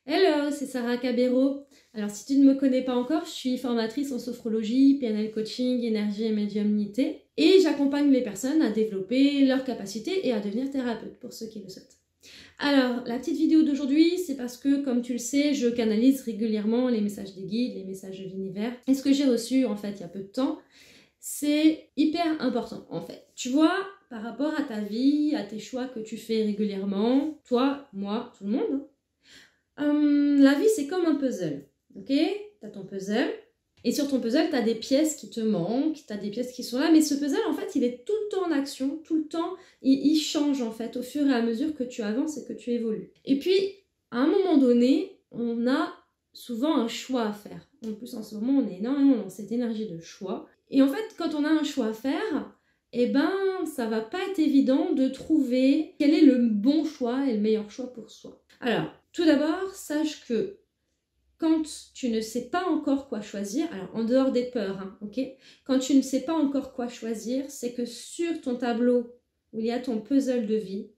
Hello, c'est Sarah Cabero. Alors si tu ne me connais pas encore, je suis formatrice en sophrologie, PNL coaching, énergie et médiumnité. Et j'accompagne les personnes à développer leurs capacités et à devenir thérapeute pour ceux qui le souhaitent. Alors, la petite vidéo d'aujourd'hui, c'est parce que, comme tu le sais, je canalise régulièrement les messages des guides, les messages de l'univers. Et ce que j'ai reçu, en fait, il y a peu de temps, c'est hyper important, en fait. Tu vois, par rapport à ta vie, à tes choix que tu fais régulièrement, toi, moi, tout le monde, la vie, c'est comme un puzzle, ok? T'as ton puzzle, et sur ton puzzle, t'as des pièces qui te manquent, t'as des pièces qui sont là, mais ce puzzle, en fait, il est tout le temps en action, tout le temps, il change, en fait, au fur et à mesure que tu avances et que tu évolues. Et puis, à un moment donné, on a souvent un choix à faire. En plus, en ce moment, on est énormément dans cette énergie de choix. Et en fait, quand on a un choix à faire, eh ben, ça va pas être évident de trouver quel est le bon choix et le meilleur choix pour soi. Alors, tout d'abord, sache que quand tu ne sais pas encore quoi choisir, alors en dehors des peurs, hein, ok? Quand tu ne sais pas encore quoi choisir, c'est que sur ton tableau où il y a ton puzzle de vie,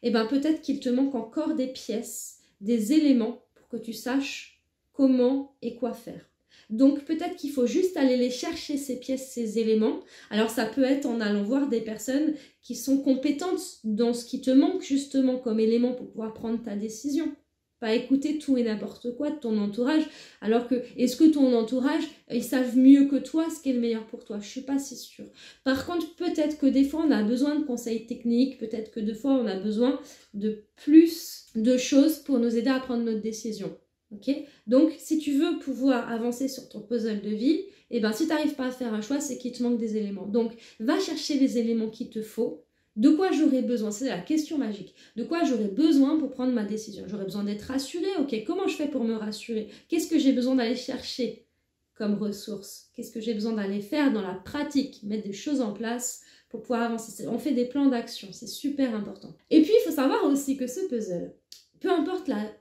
eh ben peut-être qu'il te manque encore des pièces, des éléments pour que tu saches comment et quoi faire. Donc peut-être qu'il faut juste aller les chercher, ces pièces, ces éléments. Alors ça peut être en allant voir des personnes qui sont compétentes dans ce qui te manque justement comme élément pour pouvoir prendre ta décision. Pas écouter tout et n'importe quoi de ton entourage, alors que, est-ce que ton entourage, ils savent mieux que toi ce qui est le meilleur pour toi? Je suis pas si sûre. Par contre, peut-être que des fois, on a besoin de conseils techniques, peut-être que des fois, on a besoin de plus de choses pour nous aider à prendre notre décision. Ok? Donc, si tu veux pouvoir avancer sur ton puzzle de vie, eh ben, si tu n'arrives pas à faire un choix, c'est qu'il te manque des éléments. Donc, va chercher les éléments qu'il te faut. De quoi j'aurais besoin? C'est la question magique. De quoi j'aurais besoin pour prendre ma décision? J'aurais besoin d'être rassurée. Ok, comment je fais pour me rassurer? Qu'est-ce que j'ai besoin d'aller chercher comme ressources? Qu'est-ce que j'ai besoin d'aller faire dans la pratique? Mettre des choses en place pour pouvoir avancer. On fait des plans d'action, c'est super important. Et puis, il faut savoir aussi que ce puzzle, peu importe la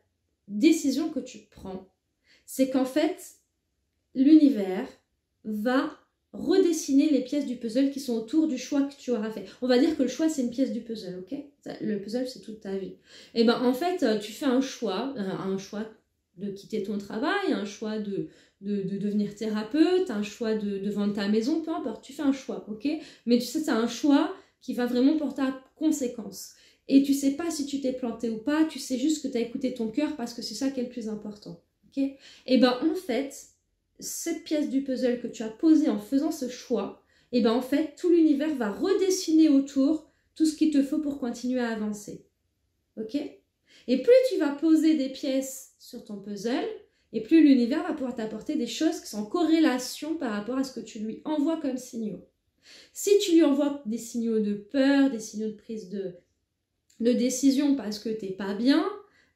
décision que tu prends, c'est qu'en fait, l'univers va redessiner les pièces du puzzle qui sont autour du choix que tu auras fait. On va dire que le choix, c'est une pièce du puzzle, ok? Le puzzle, c'est toute ta vie. Et ben en fait, tu fais un choix de quitter ton travail, un choix de devenir thérapeute, un choix de vendre ta maison, peu importe, tu fais un choix, ok? Mais tu sais, c'est un choix qui va vraiment porter à conséquence. Et tu sais pas si tu t'es planté ou pas, tu sais juste que tu as écouté ton cœur parce que c'est ça qui est le plus important, ok? Et ben en fait, cette pièce du puzzle que tu as posée en faisant ce choix, et ben en fait, tout l'univers va redessiner autour tout ce qu'il te faut pour continuer à avancer. Ok? Et plus tu vas poser des pièces sur ton puzzle, et plus l'univers va pouvoir t'apporter des choses qui sont en corrélation par rapport à ce que tu lui envoies comme signaux. Si tu lui envoies des signaux de peur, des signaux de prise de décision parce que t'es pas bien,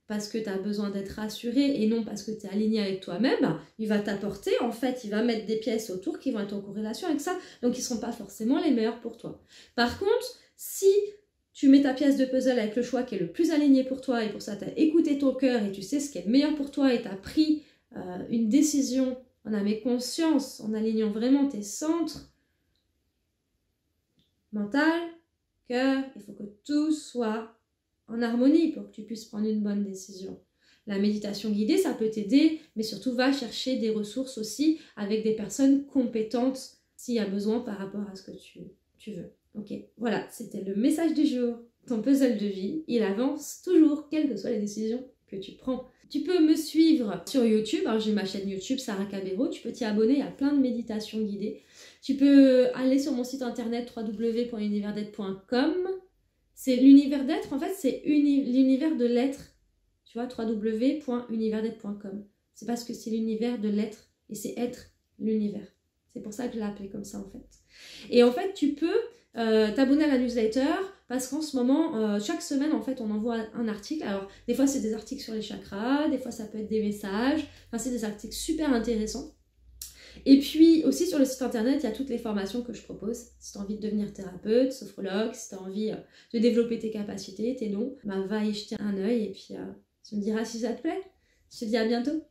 parce que tu as besoin d'être rassuré et non parce que tu es aligné avec toi-même, il va t'apporter, en fait, il va mettre des pièces autour qui vont être en corrélation avec ça, donc ils ne seront pas forcément les meilleurs pour toi. Par contre, si tu mets ta pièce de puzzle avec le choix qui est le plus aligné pour toi et pour ça tu as écouté ton cœur et tu sais ce qui est le meilleur pour toi et tu as pris une décision en âme et conscience, en alignant vraiment tes centres, mental, cœur, il faut que tout soit en harmonie pour que tu puisses prendre une bonne décision. La méditation guidée, ça peut t'aider, mais surtout va chercher des ressources aussi avec des personnes compétentes s'il y a besoin par rapport à ce que tu veux. Ok, voilà, c'était le message du jour. Ton puzzle de vie, il avance toujours, quelles que soient les décisions que tu prends. Tu peux me suivre sur YouTube, alors j'ai ma chaîne YouTube Sarah Cabero, tu peux t'y abonner à plein de méditations guidées. Tu peux aller sur mon site internet www.universd'être.com. C'est l'univers d'être, en fait, c'est l'univers de l'être. Tu vois, www.universd'être.com. C'est parce que c'est l'univers de l'être et c'est être l'univers. C'est pour ça que je l'ai appelé comme ça, en fait. Et en fait, tu peux t'abonner à la newsletter parce qu'en ce moment, chaque semaine, en fait, on envoie un article. Alors, des fois, c'est des articles sur les chakras, des fois, ça peut être des messages. Enfin, c'est des articles super intéressants. Et puis aussi sur le site internet, il y a toutes les formations que je propose. Si tu as envie de devenir thérapeute, sophrologue, si tu as envie de développer tes capacités, tes dons, va y jeter un œil et puis tu me diras si ça te plaît. Je te dis à bientôt.